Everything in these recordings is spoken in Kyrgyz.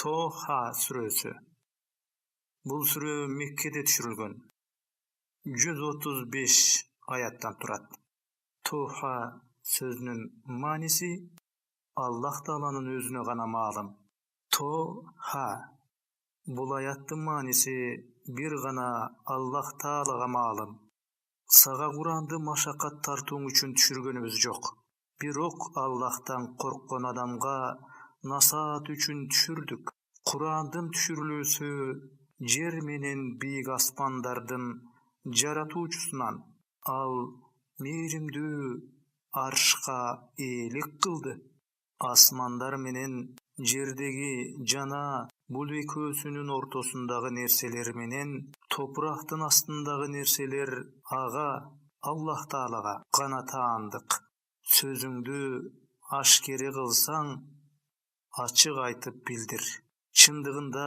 Toha suresi. Бул сүрө Меккеде түшүрүлгөн. 135 аяттан турат. Тоха сөзүнүн мааниси Аллах Тааланын өзүнө гана маалым. Тоха бул аяттын мааниси бир гана Аллах Таалага маалым. Сага Куранды машакат тартууң үчүн түшүргөнүбүз жок. Бирок Аллахтан корккон адамга насаат үчүн түшүрдүк. Курандын түшүрүлүүсү жер менен бийик аспандардын жаратуучусунан, ал мээримдүү аршка ээлик кылды. Асмандар менен жердеги жана бул экөөсүнүн ортосундагы нерселер менен топурактын астындагы нерселер ага Аллах Таалага гана таандык. Сөзүңдү ашкере кылсаң, ачык айтып билдир. Чындыгында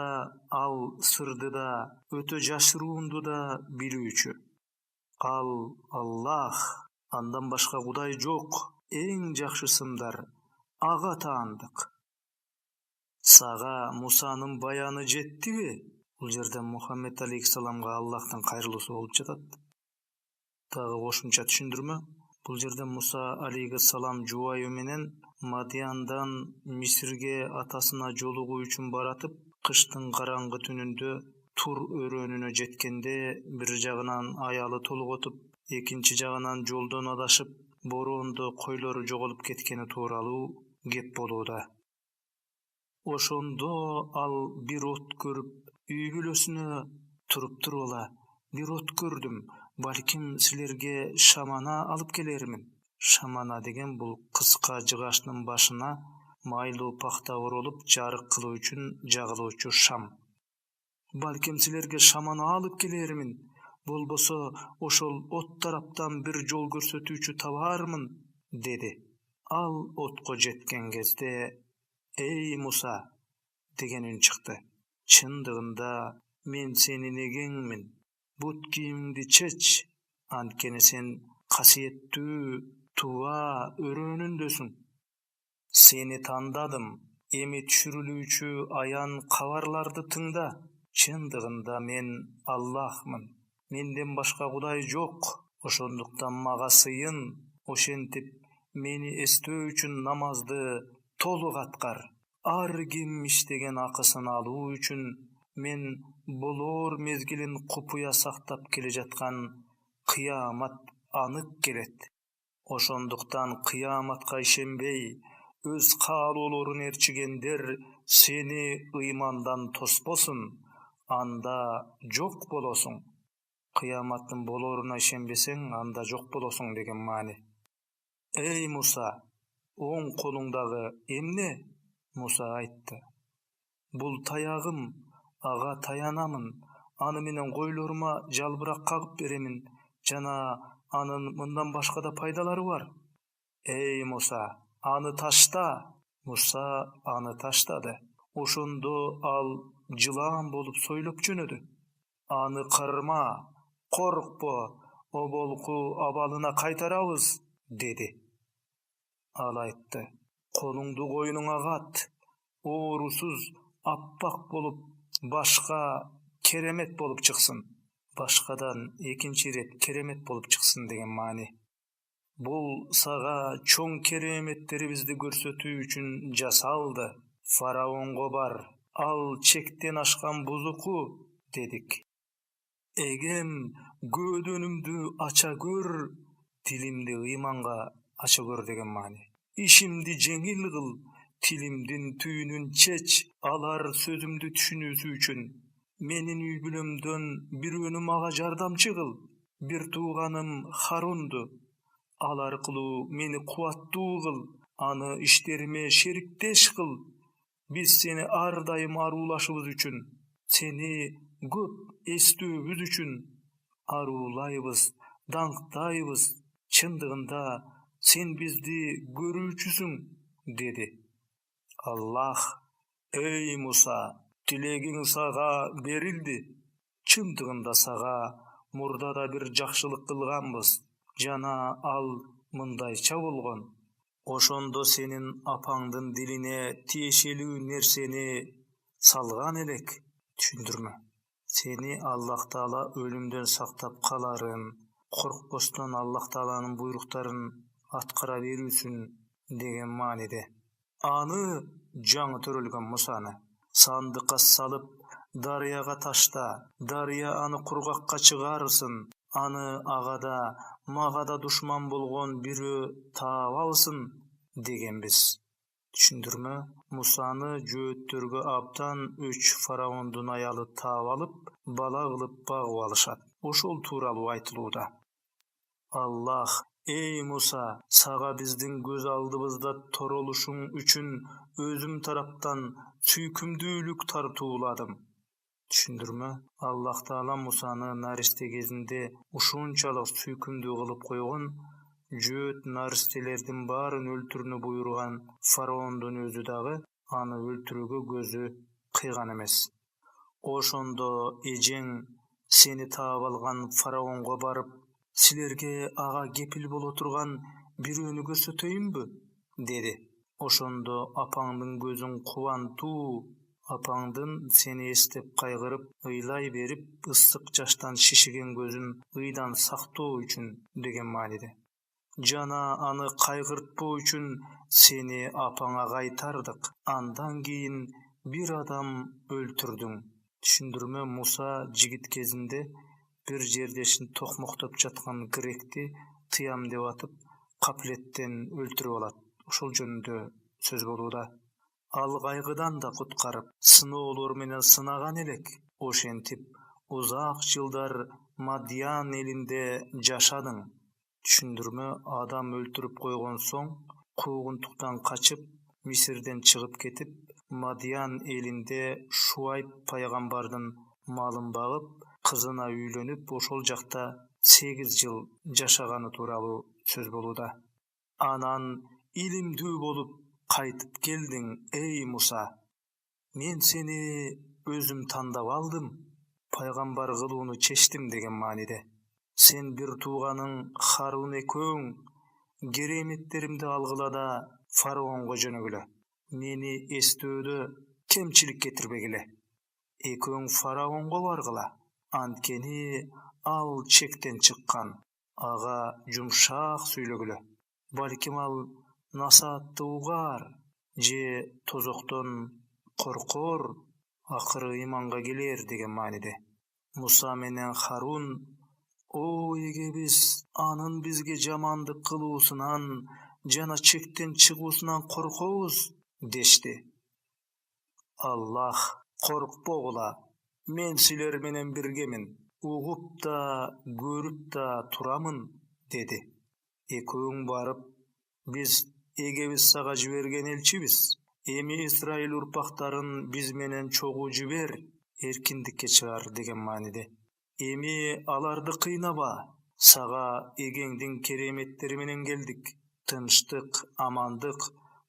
ал сырды да, өтө жашыруунду да билүүчү. Ал Аллах, андан башка Кудай жок, эң жакшы сымдар ага таандык. Сага Мусанын баяны жеттиби? Бул жерде Мухаммед алейхиссаламга Аллахтын кайрылуусу болуп жатат. Дагы кошумча түшүндүрмө. Бул жерде Муса алейхиссалам жубайы менен Мадияндан Мисирге атасына жолугуу үчүн баратып, кыштын караңгы түнүндө Тур өрөөнүнө жеткенде бир жагынан аялы толготуп, экинчи жагынан жолдон адашып, бороондо койлору жоголуп кеткени тууралуу кеп болууда. Ошондо ал бир от көрүп, үй бүлөсүнө туруп тургула, бир от көрдүм, балким силерге шамана алып келермин. Шамана деген бул кыска жыгачтын башына майлуу пахта оролуп жарык кылуу үчүн жагылуучу шам. Балким силерге шамана алып келермин, болбосо ошол от тараптан бир жол көрсөтүүчү табаармын, деди. Ал отко жеткен кезде, эй Муса, деген үн чыкты. Чындыгында мен сенин эгеңмин. Бут кийимиңди чеч, анткени сен касиеттүү Туа өрөөнүндөсүң. Сени тандадым. Эми түшүрүлүүчү аян кабарларды тыңда. Чындыгында мен Аллахмын. Менден башка Кудай жок. Ошондуктан мага сыйын. Ошентип мени эстөө үчүн намазды толук аткар. Ар ким иштеген акысын алуу үчүн мен болоор мезгилин купуя сактап келе жаткан кыямат анык келет. Ошондуктан кыяматка ишенбей, өз каалоолорун ээрчигендер сени ыймандан тоспосун, анда жок болосуң. Кыяматтын болооруна ишенбесең, анда жок болосуң деген маани. Эй Муса, оң колуңдагы эмне? Муса айтты. Бул таягым, ага таянамын, аны менен койлорума жалбырак кагып беремин, жана анын мындан башка да пайдалары бар. Эй Муса, аны ташта. Муса аны таштады. Ошондо ал жылаан болуп сойлоп жөнөдү. Аны кырма, коркпо, оболку абалына кайтарабыз, деди. Ал айтты. Колуңду койнуңа кат, оорусуз аппак болуп, башка керемет болуп чыксын. Башкадан экинчи ирет керемет болуп чыксын деген маани. Бул сага чоң кереметтерибизди көрсөтүү үчүн жасалды. Фараонго бар, ал чектен ашкан бузуку, дедик. Эгем көөдөнүмдү ача көр, тилимди ыйманга ача көр деген маани. Ишимди жеңил кыл, тилимдин түйүнүн чеч, алар сөзүмдү түшүнүүсү үчүн. Менин үй бүлөмдөн бирөөнү мага жардамчы кыл, бир тууганым Харунду. Ал аркылуу мени кубаттуу кыл, аны иштериме шериктеш кыл. Биз сени ар дайым аруулашыбыз үчүн, сени көп эстөөбүз үчүн аруулайбыз, даңктайбыз. Чындыгында сен бизди көрүүчүсүң, деди. Аллах, эй Муса, тилегиң сага берилди. Чындыгында сага мурдада бир жакшылык кылганбыз, жана ал мындайча болгон. Ошондо сенин апаңдын дилине тиешелүү нерсени salgan elek. Düşündürme. Seni Allah Taala ölümden saktap kaların, korkbostan Allah Taala'nın buyrukların atkara berүүsün degen manide. Anı jaňy törelgen Musany sandyka salyp daryaga taşta, darya any kurgakka çıgarsın, any agada, magada duşman bolgon biri taap alsın degenbiz. Düşündürme, Musany jööttörge aptan 3 faraondun ayaly taap alyp, bala kılıp bagyp alışat. Oşol tuuraly aýtylýarda. Allah, ey Musa, saga bizdin göz aldybızda toroluşun üçün özüm taraptan süýkümdүүлük tartuuladym. Düşündürme, Allah Taala Musany nariste gezinde uşunçalyk süýkümdүү kılıp koýgan, jööt naristelerden baryn öltürünü buyurgan faraondun özü dagy any öltürüge gözü kıygan emes. Oşondo ejeň seni taap algan faraonga baryp, silerge aga gepil bolo turgan biröni görsöteyimbi? Dedi. Oşondo apaňdyň gözüň kuwantuu, apaňdyn seni estep kaýgyryp, ıylay berip, ıssyk jaştan şişigen gözün ıydan saktoo üçin degen manide. Jana any kaýgyrtpoo üçin seni apaňa gaýtardyk. Andan keyin bir adam öltürdüň. Düşündürme, Musa jigit kezinde bir jerdeşin tokmoktap jatgan girekti tyam dep atyp kapletten öltürip alat. Oşol jönünde söz bolууда. Al gaýgydan da kutkaryp, synoolor menen synagan elek. Oşentip uzak jyldar Madian elinde jaşadyň. Düşündürme, adam öltürüp koygon soň, kuguntuktan kaçıp, Misirden çıgıp ketip, Madian elinde Şuayb paýgambardyn malyn bagyp, kızına üýlenip, oşol jakda 8 ýyl jaşagany turaly söz bolууда. Anan ilimdүү bolup kaýtyp geldiň ey Musa. Men seni özüm tandap aldym, paýgambar kılууny çeşdim degen manide. Sen bir tuğanyň Harun eköň geremetlerimdi algylada faraonga jönögüle. Meni estööde kemçilik getirbegile. Eköň faraonga bargyla. Antkeni al çekten çykkan. Aga jumşak süýlegile. Balkim al nasatty ugar, je tozokton korkor, akyry imanga geler degen manide. Musa menen Harun, o ege biz anın bizge jamandyk kılıusundan, jana çekten çyguusundan korkobuz deşdi. Allah, korkpogula, men siler menen birgemin, ugup da, görüp da turamın dedi. Eköň baryp, biz egebiz saga jibergen elçibiz. Emi Israil urpaktaryn biz menen çogu jiber, erkindikke çygar degen manide. Emi alardy kıynaba, saga egeňdiň keremetleri menen geldik. Tınçtyk, amandyk,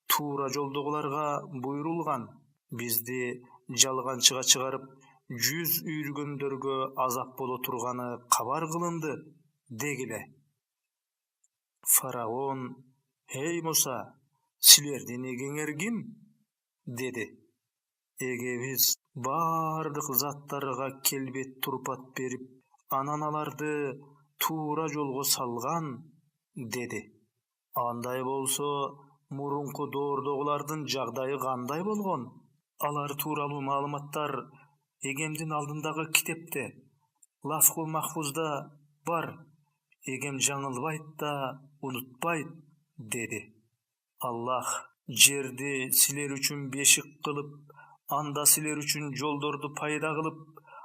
tuura joldogularga buyrulgan. Bizdi jalgançyga çygaryp, 100 üýrgönderge azap bolo turgany kabar kılındı degile. Faraon, hey Musa, silerden egeňer kim? Dedi. Egebiz bardyk zatlarga kelbet turpat berip, ananalardy tuura jolgo salgan, dedi. Anday bolso, murunku doordogulardyn jagdaýy kanday bolgon? Alar tuuraly malumatlar egemdin aldyndagy kitepde, Lafhul Mahfuzda bar. Egem jaňylbayt da unutbayt, dedi. Allah jerdi siler üçün beşik kılıp, anda siler üçün joldordu payda kılıp,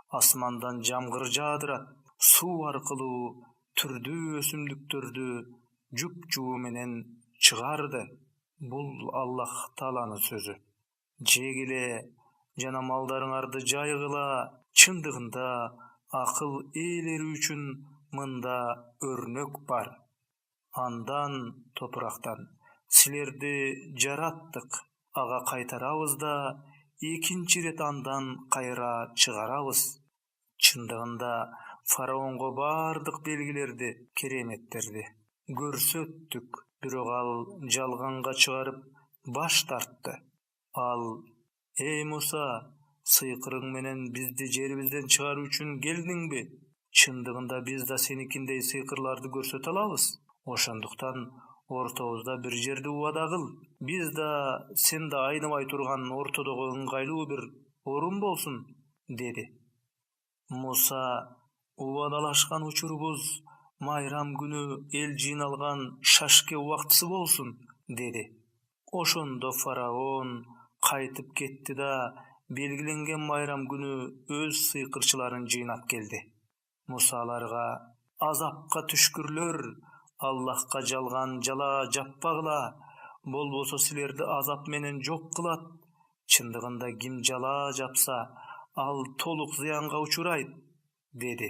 asmandan jamgır jaadyrat, su arkılı türdü ösümdüktördi jup-juu menen çygardy. Bul Allah Taalanyň sözü. Jegile jana maldaryňardy jaýgyla, çyndygynda akyl eýleri üçün mында örnek bar. Andan topraktan silerdi jarattyk, aga kaytarabız da ikinci ret andan kayra çygarabız. Çyndygynda faraonga bardyk belgilerdi, keremetlerdi görsöttük, birok al jalganga çygaryp baş tartdy. Al, ey Musa, Сыйкырың менен бизди жерибизден чыгаруу үчүн келдиңби? Чындыгында биз да сеникиндей сыйкырларды көрсөтө алабыз. Ошондуктан ортобузда бир жерди убада кыл. Биз да сен да айнымай турган ортодогу ыңгайлуу бир орун болсун, деди. Муса: убадалашкан учурубуз майрам күнү эл жыйналган шашке убактысы болсун, деди. Ошондо фараон кайтып кетти да белгиленген майрам күнү өз сыйкырчыларын жыйнап келди. Муса аларга: азапка түшкүрлөр, Аллахка жалган жала жаппагыла, болбосо силерди азап менен жок кылат. Чындыгында ким жала жапса, ал толук зыянга учурайт, деди.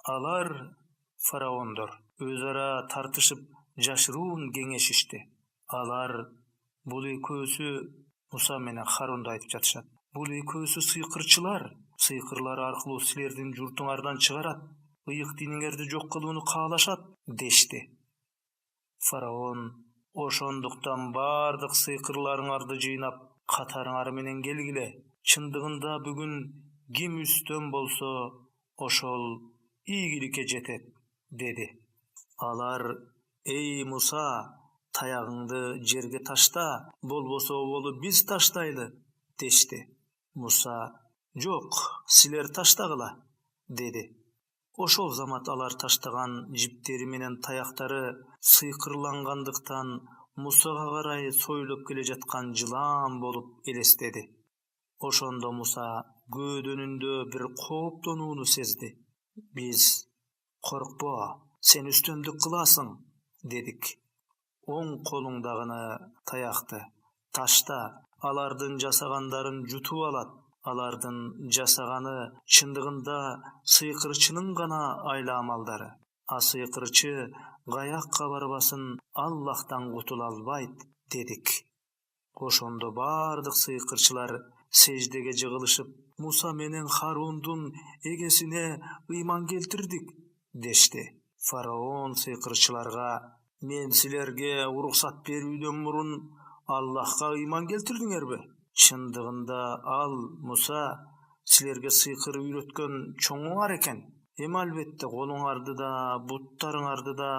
Алар, фараондор, өз ара тартышып жашыруун кеңешишти. Алар, бул экөөсү, Муса менен Харунду айтып жатышат. Бул экөөсү сыйкырчылар. Сыйкырлар аркылуу силердин журтуңардан чыгарат, ыйык диниңерди жок кылууну каалашат, дешти. Фараон: ошондуктан бардык сыйкырларыңарды жыйнап, катарыңар менен келгиле. Чындыгында бүгүн ким үстөн болсо, ошол ийгиликке жетет, деди. Алар: эй Муса, таягыңды жерге ташта, болбосо болуп биз таштайлы, дешти. Муса: жок, силер таштагыла, деди. Ошол замат алар таштаган жиптери менен таяктары сыйкырлангандыктан Мусага карай сойлоп келе жаткан жылаан болуп элестеди. Ошондо Муса көөдөнүндө бир кооптонууну сезди. Биз: коркпо, сен үстөмдүк кыласың, дедик. Оң колуңдагыны таякты ташта, алардын жасагандарын жутуп алат. Алардын жасаганы чындыгында сыйкырчынын гана айла амалдары. А сыйкырчы каякка барбасын Аллахтан кутула албайт, дедик. Ошондо бардык сыйкырчылар сеждеге жыгылышып, Муса менен Харундун эгесине ыйман келтирдик, дешти. Фараон сыйкырчыларга: мен силерге уруксат берүүдөн мурун Аллахка ыйман келтирдиңерби? Чындыгында ал, Муса, силерге сыйкыр үйрөткөн чоңуңар экен. Албетте колуңарды да, буттарыңарды да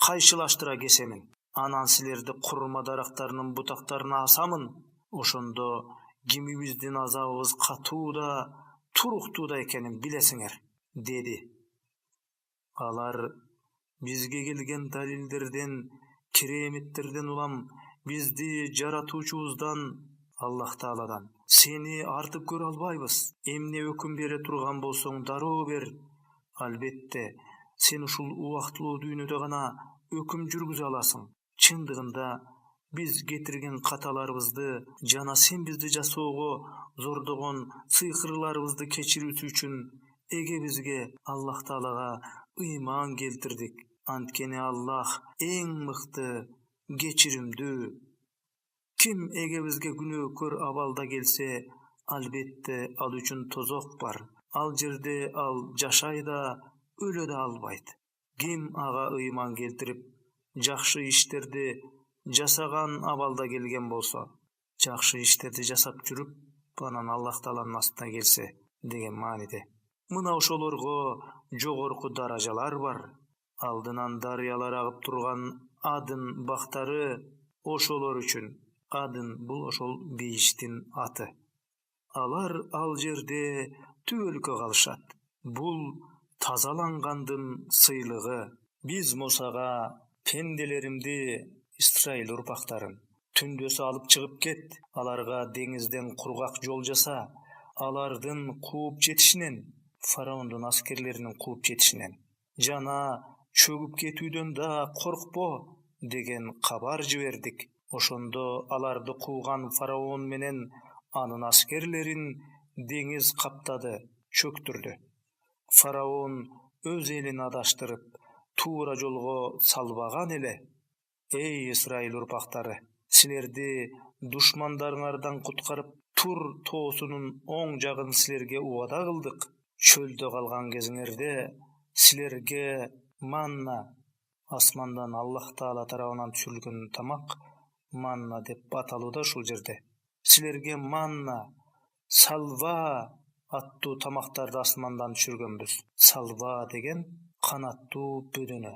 кайшылаштыра кесемин. Анан силерди курма дарактарынын бутактарына асамын. Ошондо кимибиздин азабыбыз катуу да, туруктуу да экенин билесиңер, деди. Алар: бизге келген далилдерден, кереметтерден улам бизди жаратуучубуздан, Аллах Тааладан, сени артып көрө албайбыз. Эмне өкүм бере турган болсоң дароо бер. Албетте, сен ушул убактылуу дүйнөдө гана өкүм жүргүзө аласың. Чындыгында биз кетирген каталарыбызды жана сен бизди жасоого зордогон сыйкырларыбызды кечирүүсү үчүн эгебизге Аллах Таалага ыйман келтирдик. Анткени Аллах эң мыкты, кечиримдүү. Ким эгебизге күнөөкөр абалда келсе, албетте ал үчүн тозок бар. Ал жерде ал жашай да, өлө да албайт. Ким ага ыйман келтирип, жакшы иштерди жасаган абалда келген болсо, жакшы иштерди жасап жүрүп, анан Аллах Тааланын астына келсе, деген мааниде. Мына ошолорго жогорку даражалар бар. Алдынан дарыялар агып турган Адын бактары ошолор үчүн. Адын бул ошол бейиштин аты. Алар ал жерде түбөлүккө калышат. Бул тазалангандын сыйлыгы. Биз Мусага: пенделеримди, Исраил урпактарын, түндөсү алып чыгып кет, аларга деңизден кургак жол жаса, алардын кууп жетишинен, фараондун аскерлеринин кууп жетишинен, жана чөгүп кетүүдөн да коркпо, деген кабар жибердик. Ошондо аларды кууган фараон менен анын аскерлерин деңиз каптады, чөктүрдү. Фараон өз элин адаштырып, туура жолго салбаган эле. Эй Исраил урпактары, силерди душмандарыңардан куткарып, Тур тоосунун оң жагын силерге убада кылдык. Чөлдө калган кезиңерде силерге манна, асмандан Аллах Таала тарабынан түшүрүлгөн тамак, манна деп аталууда ушул жерде. Силерге манна, Salva аттуу тамактарды асмандан түшүргөнбүз. Салва деген канаттуу бөдөнө.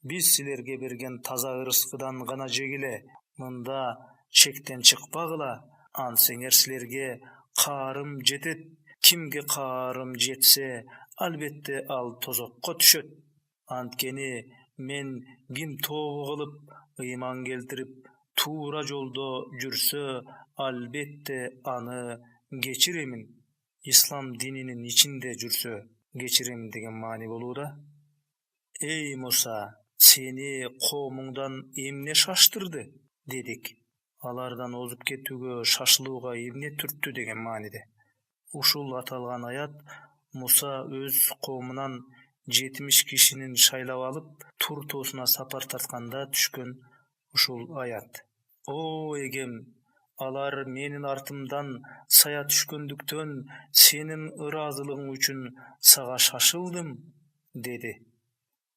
Биз силерге берген таза ырыскыдан гана жегиле, мында чектен чыкпагыла, ансеңер силерге каарым жетет. Кимге каарым жетсе, албетте ал тозокко түшөт. Анткени мен ким тобу кылып, ыйман келтирип, туура жолдо жүрсө, албетте аны кечиремин. Ислам дининин ичинде жүрсө, кечиремин деген маани болууда. Эй Муса, сени коомуңдан эмне шаштырды? Дедик. Алардан озуп кетүүгө, шашылууга эмне түрттү деген мааниде. Ушул аталган аят Муса өз коомунан 70 кишинин шайлап алып, Тур тоосуна сапар тартканда түшкөн ушул аят. О эгем, алар менин артымдан сая түшкөндүктөн сенин ыраазылыгың үчүн сага шашылдым, деди.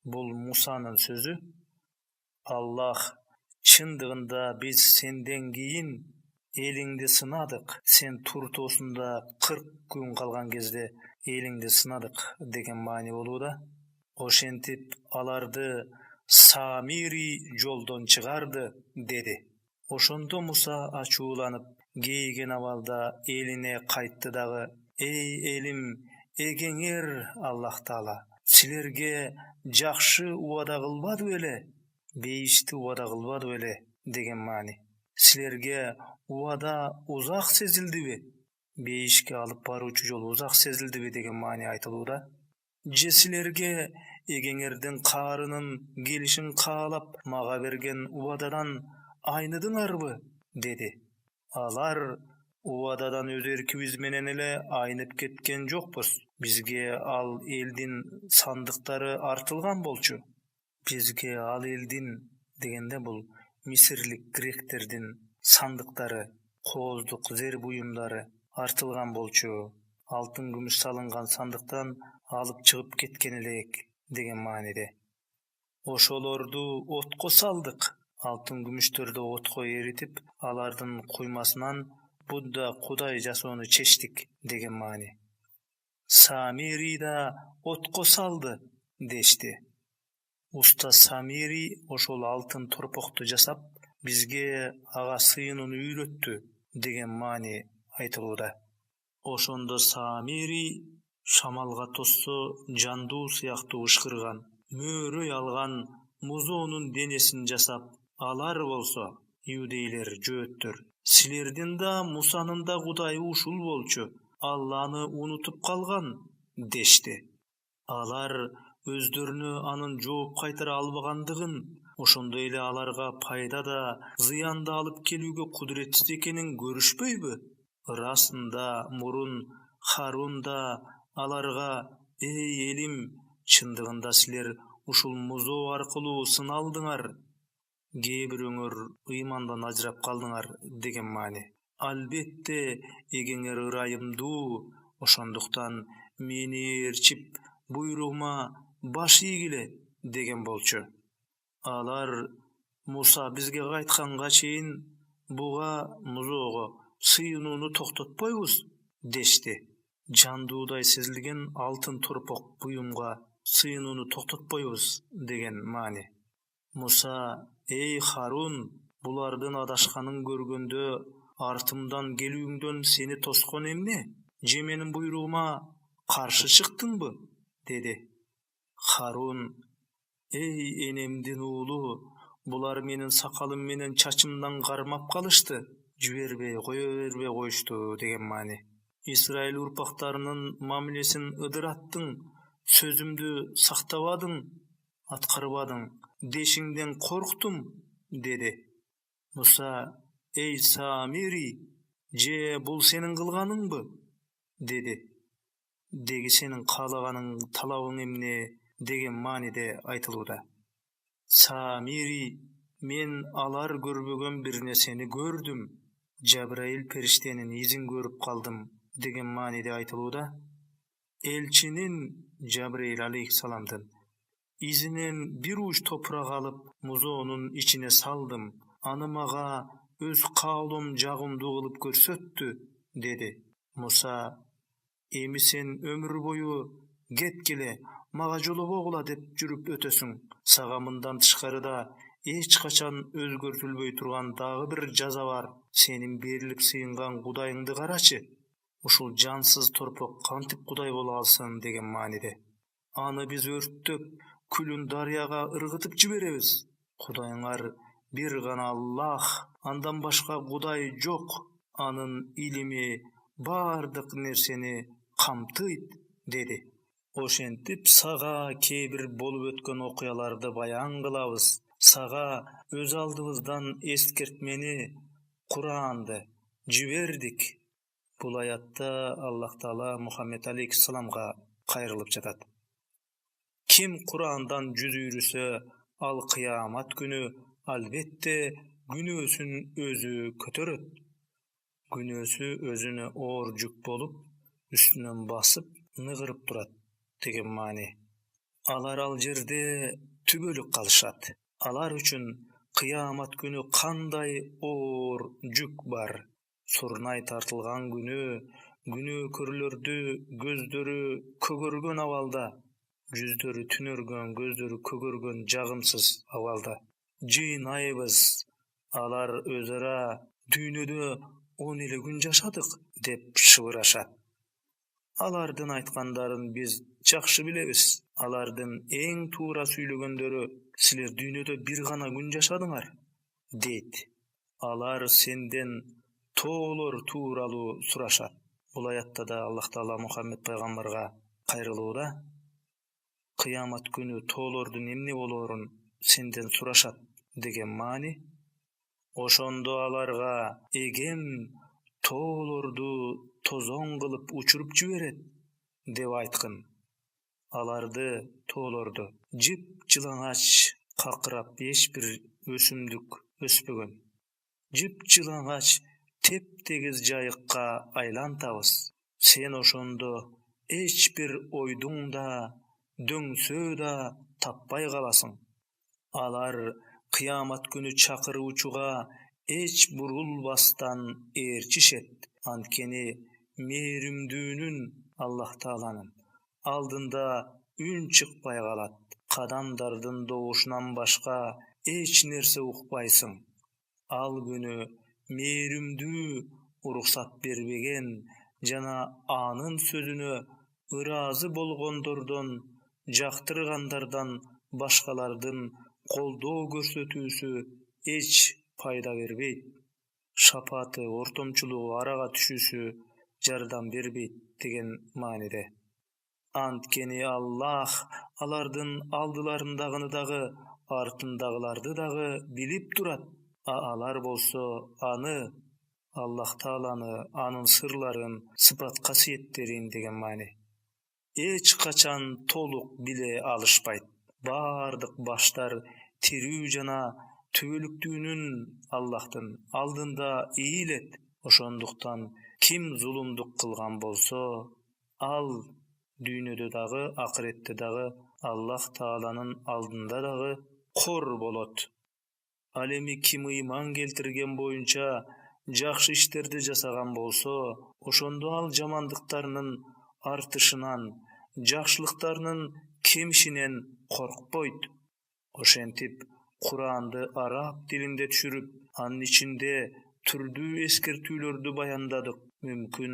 Бул Мусанын сөзү. Аллах: чындыгында биз сенден кийин элиңди сынадык. Сен Тур тоосунда 40 күн калган кезде элиңди сынадык деген маани болууда. Ошентип аларды Самири жолдон чыгарды, деди. Ошондо Муса ачууланып, кейиген абалда элине кайтты дагы: эй элим, эгеңер Аллах Таала силерге жакшы убада кылбады беле? Бейишти убада кылбады беле деген маани. Силерге убада узак сезилдиби? Бейишке алып баруучу жол узак сезилдиби деген маани айтылууда. Же силерге эгеңердин каарынын келишин каалап мага берген убададан айныдыңарбы? Деди. Алар: убададан өз эркибиз менен эле айнып кеткен жокпуз. Бизге ал элдин сандыктары артылган болчу. Бизге ал элдин дегенде бул мисирлик гректердин сандыктары, кооздук зер буюмдары артылган болчу. Алтын күмүш салынган сандыктан алып чыгып кеткен элек деген мааниде. Ошолорду отко салдык. Алтын күмүштөрдү отко эритип, алардын куймасынан Будда Кудай жасоону чечтик деген маани. Самири да отко салды дешти. Уста Самири ошол алтын торпокту жасап, бизге ага сыйынууну үйрөттү деген маани айтылууда. Ошондо Самири шамалга тоссо жандуу сыяктуу ышкырган, мөөрөй алган музоонун денесин жасап, алар болсо иудейлер, жөөттөр: силердин да Мусанын да Кудайы ушул болчу, Алланы унутуп калган, дешти. Алар өздөрүнө анын жооп кайтара албагандыгын, ошондой эле аларга пайда да, зыян да алып келүүгө кудуретсиз экенин көрүшпөйбү? Ырасында мурун Харун да аларга: эй элим, чындыгында силер ушул музоо аркылуу сыналдыңар, кээ бирөөңөр ыймандан ажырап калдыңар деген маани. Албетте эгеңер ырайымдуу, ошондуктан мени ээрчип, буйругума баш ийгиле деген болчу. Алар: Муса бизге кайтканга чейин буга музоого сыйынууну токтотпойбуз, дешти. Жандуудай сезилген алтын торпок буюмга сыйынууну токтотпойбуз деген маани. Муса: эй Харун, булардын адашканын көргөндө артымдан келүүңдөн сени тоскон эмне? Же менин буйругума каршы чыктыңбы? Деди. Харун: эй энемдин уулу, булар менин сакалым менен чачымдан кармап калышты, жибербей, кое бербей коюшту деген маани. Исраил урпактарынын мамилесин ыдыраттың, сөзүмдү сактабадың, аткарбадың, дешиңден корктум, деди. Муса: эй Самири, же бул сенин кылганыңбы? Деди. Деги сенин каалаганың, талабың эмне деген мааниде айтылууда. Самири: мен алар көрбөгөн бир нерсени көрдүм, Жабраил периштенин изин көрүп калдым деген мааниде айтылууда. Элчинин Жабраил алейхиссаламдын изинен бир уч топурак алып, музоонун ичине салдым, аны мага өз каалоом жагымдуу кылып көрсөттү, деди. Musa, emi sen ömür boyu getkile, maga jolobogula dep жүрүp ötösüň. Saga mындан tышкары da hiç kaçan özgörtülböy turgan dagы bir jaza bar. Senin berilip sıyıngan Hudaýyňdy garaçy. Uşul jansız torpak kantip Hudaý bola alsyn degen manide. Any biz örtüp, külün daryaga ırgıtıp jiberebiz. Hudaýyňar bir gana Allah, andan başga Hudaý jok. Anın ilimi bardyk nerseni kamtyt, dedi. Oşentip saga kebir bolup ötken okuyalarda bayan kılabız. Saga öz aldybızdan eskertmeni, Kur'an'dy jiberdik. Bul ayatda Allah Taala Muhammed aleyhisselamga kayrılıp jatat. Kim Kur'an'dan yüz yürüse, al kıyamat günü albette günösün özü kötöret. Günösü özüne orjuk bolup, üstünden basıp nıgırıp durat. Degen mani. Alar al jerde tübölük kalışat. Alar üçün kıyamat günü kanday or juk bar. Surnay tartılgan günü, günökörlördy gözleri kögörgön avalda. Yüzleri tünörgön, gözleri kögörgön jagymsız avalda. Jynaýbız, alar özara düýnede 10 ile gün jaşadyk dep şıwıraşat. Alardın aytgandaryn biz jakşy bilebiz. Alardın eň tuura süýlegöndöri siler düýnede bir gana gün jaşadyňar, deyt. Alar senden toğlar tuuraly suraşat. Bul ayatda da Allah Taala Muhammed peygamberga kayrılıwda kıyamat günü toğlardyn emne bolaryn senden suraşat degen mani. Oşondo alarga egem toğlardy tozon kılıp uçurup jiberet dep aytkyn. Alardy toğlardy jip jylaňaç kakırap hiçbir ösümdük öspegen. Jip jylaňaç tep-tegiz jaýykka aylantabız. Sen oşondo hiçbir oýduň da, döňsö da tapbay galasyň. Alar kıyamat günü çakırı uçuğa hiç burulbastan erçişet. Ankeni merimdüğünün Allah Taalanyň aldında ün çıkpay galat. Kadamdardın doğuşundan başka hiç nerse ukbaysyň. Al günü merimdü ruhsat berbegen jana anın sözünü ırazı bolgondordan, jaktırgandardan başkalardın koldow görsötүүsü hiç payda berbeyt. Şapaty, ortomçuluğu araga düşүүsü jardam berbeyt degen manide. Antkeni Allah alardın aldylarındagyny dagy, artyndagylardy dagy bilip durat. Alar bolsa any Allah Taalany, anın sırlaryn, sıfat kasiyetlerin degen mani. Hiç kaçan toluk bile alışpayt. Bardyk başlar tirүү jana tübölüktüğünün Allah'tın aldında iyilet. Oşonduktan kim zulumduk kılgan bolsa, al düýnede dagy, ahiretde dagy Allah Taalanyň aldında dagy kor bolat. Alemi kim iman keltirgen boyunça jakşy işlerdi jasagan bolsa, oşondo al jamandyklarynın artışynan, jakşylyklarynın kemişinen korkpoýt. Oşentip Kur'an'dy Arap dilinde düşürüp, anın içinde türdü eskertүүлördi bayandadyk. Mümkün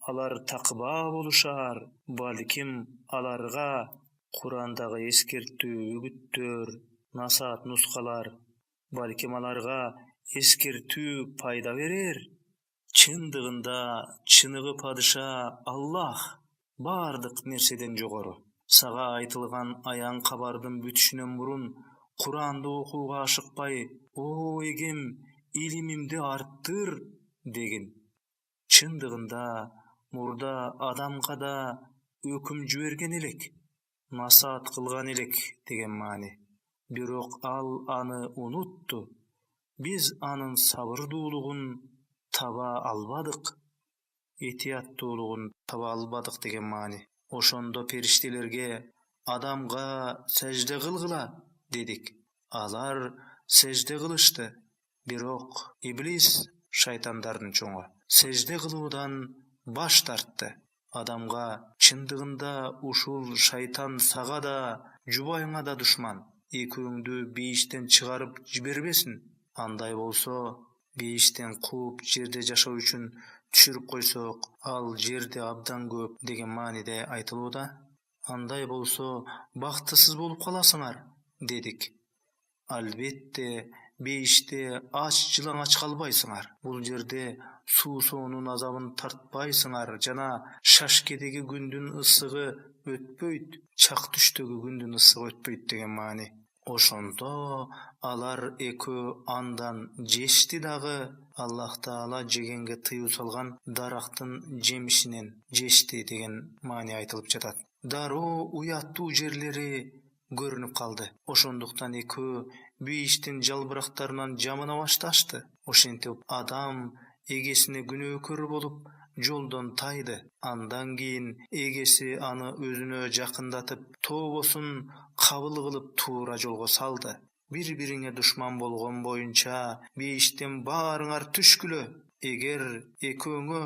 alar takba boluşar, balkim alarga Kur'andagy eskertүү ügüttür, nasihat nuskalar, balkim alarga eskertүү payda berer. Çındygynda çыныgy padişa Allah bardyk nerseden jogary. Saga aytylgan ayan kabardyn bütüşünden burun Kur'an'da okuga aşykpay, o egem ilimimdi arttyr degin. Çındygynda murda adamga da öküm jibergen elek, nasihat kılgan elek degen mani. Birok al anı unuttu. Biz anın sabırduulugun taba albadyk, etiyatduulugun taba albadyk degen mani. Oşondo periştelerge adamga secde kılgıla dedik. Alar secde kılıştı. Birok iblis şaytandarın çoňa secde kılıwdan баш тартты. Адамга чындыгында ушул шайтан сага да, жубайыңа да душман. Экөөңдү бейиштен чыгарып жибербесин. Андай болсо, бейиштен кууп жерде жашоо үчүн түшүрүп койсок, ал жерде абдан көп деген мааниде айтылууда. Андай болсо, бактысыз болуп каласыңар, дедик. Албетте, бейиште ач жылаңач калбайсыңар. Бул жерде суу соонун азабын тартпайсыңар жана шашкедеги күндүн ысыгы өтпөйт, чак түштөгү күндүн ысыгы өтпөйт деген маани. Ошондо алар экөө андан жешти дагы, Аллах Таала жегенге тыюу салган дарактын жемишинен жешти деген маани айтылып жатат. Дароо уяттуу жерлери көрүнүп калды. Ошондуктан экөө бейиштин жалбырактарынан жамына башташты. Ошентип адам эгесине күнөөкөр болуп жолдон тайды. Андан кийин эгеси аны өзүнө жакындатып, тообосун кабыл кылып туура жолго салды. Бири-бириңе душман болгон боюнча бейиштен баарыңар түшкүлө. Эгер экөөңө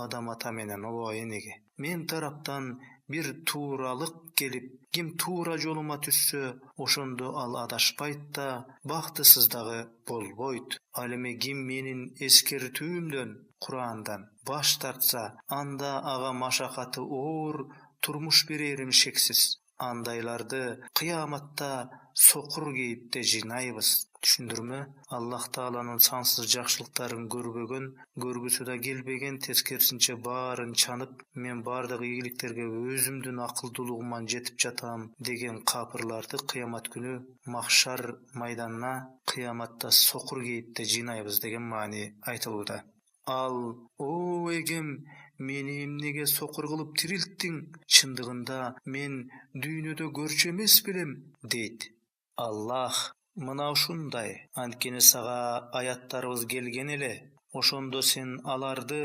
адам ата менен ооба энеге мен тараптан бир тууралык келип, ким туура жолума түссө, ошондо ал адашпайт да, бактысыз дагы болбойт. Ал эми ким менин эскертүүмдөн, Курандан баш тартса, анда ага машакаты оор турмуш берерим шексиз. Андайларды кыяматта сокур кейипте жыйнайбыз. Түшүндүрмө? Аллах Тааланын сансыз жакшылыктарын көрбөгөн, көргүсү да келбеген, тескерисинче баарын чанып, мен бардык ийгиликтерге өзүмдүн акылдуулугуман жетип жатам деген капырларды кыямат күнү махшар майданына, кыяматта сокур кейипте жыйнайбыз деген маани айтылууда. Ал: "О эгем, мени эмнеге сокур кылып тирилттиң? Чындыгында мен дүйнөдө көрчү эмес белем", дейт. Аллах: "Мына ушундай, анткени сага аяттарыбыз келген эле. Ошондо сен аларды,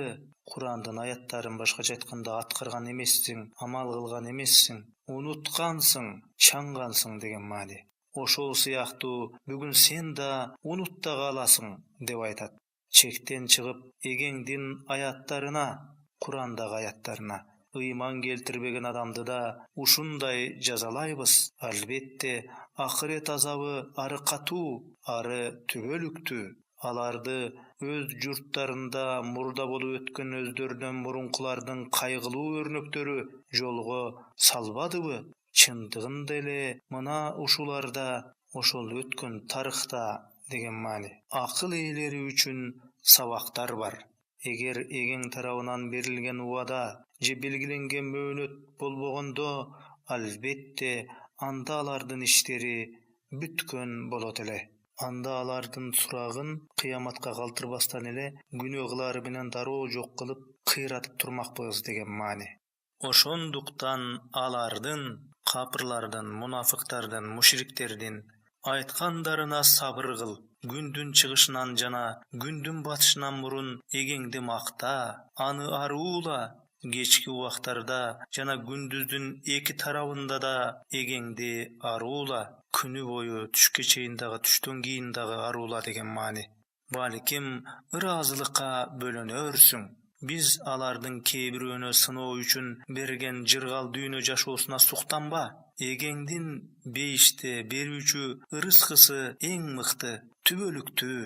Курандын аяттарын башкача айтканда аткарган эмессиң, амал кылган эмессиң, унуткансың, чаңгансың" деген маани. Ошол сыяктуу бүгүн сен да унут да каласың деп айтат. Чектен чыгып, эгеңдин аяттарына, Курандагы аяттарына ыйман келтирбеген адамды да ушундай жазалайбыз. Албетте, акырет азабы ары катуу, ары түбөлүктүү. Аларды өз журттарында мурда болуп өткөн өздөрүнөн мурункулардын кайгылуу өрнөктөрү жолго салбадыбы? Чындыгында эле мына ушуларда, ошол өткөн тарыхта деген маани. Акыл ээлери үчүн сабактар бар. Эгер эгең тарабынан берилген убада же белгиленген мөөнөт болбогондо, албетте анда алардын иштери бүткөн болот эле. Анда алардын сурагын кыяматка калтырбастан эле күнөө кылары менен дароо жок кылып, кыйратып турмакпыз деген маани. Ошондуктан алардын, капырлардын, мунафыктардын, мушриктердин айткандарына сабыр кыл. Күндүн чыгышынан жана күндүн батышынан мурун эгеңди макта, аны аруула. Кечки убактарда жана күндүздүн эки тарабында да эгеңди аруула. Күнү бою түшкө чейин дагы, түштөн кийин дагы аруула деген маани. Балким ыраазылыкка бөлөнөрсүң. Биз алардын кээ бирөөнө сыноо үчүн берген жыргал дүйнө жашоосуна суктанба. Эгеңдин бейиште берүүчү ырыскысы эң мыкты, түбөлүктүү.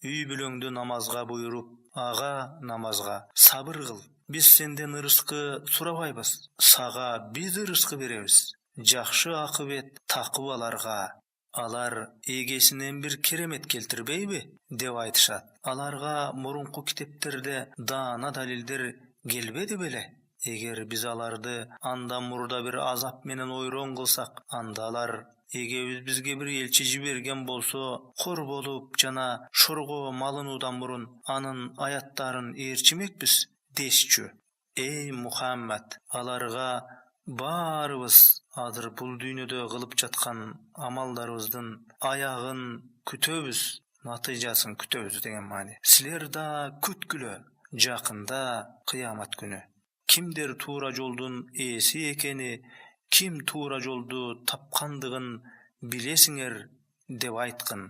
Үй бүлөңдү намазга буйруп, ага намазга сабыр кыл. Биз сенден ырыскы сурабайбыз, сага биз ырыскы беребиз. Жакшы акыбет такыбаларга. Алар эгесинен бир керемет келтирбейби деп айтышат. Аларга мурунку китептерде даана далилдер келбеди беле? Эгер биз аларды андан мурда бир азап менен ойрон кылсак, анда алар эгебиз бизге бир элчи жиберген болсо, кор болуп жана шорго малынуудан мурун анын аяттарын ээрчимекпиз дешчү. Эй Мухаммад, аларга баарыбыз азыр бул дүйнөдө кылып жаткан амалдарыбыздын аягын күтөбүз, натыйжасын күтөбүз деген маани. Силер да күткүлө, жакында кыямат күнү. Кимдер туура жолдун ээси экени, ким туура жолду тапкандыгын билесиңер деп айткын.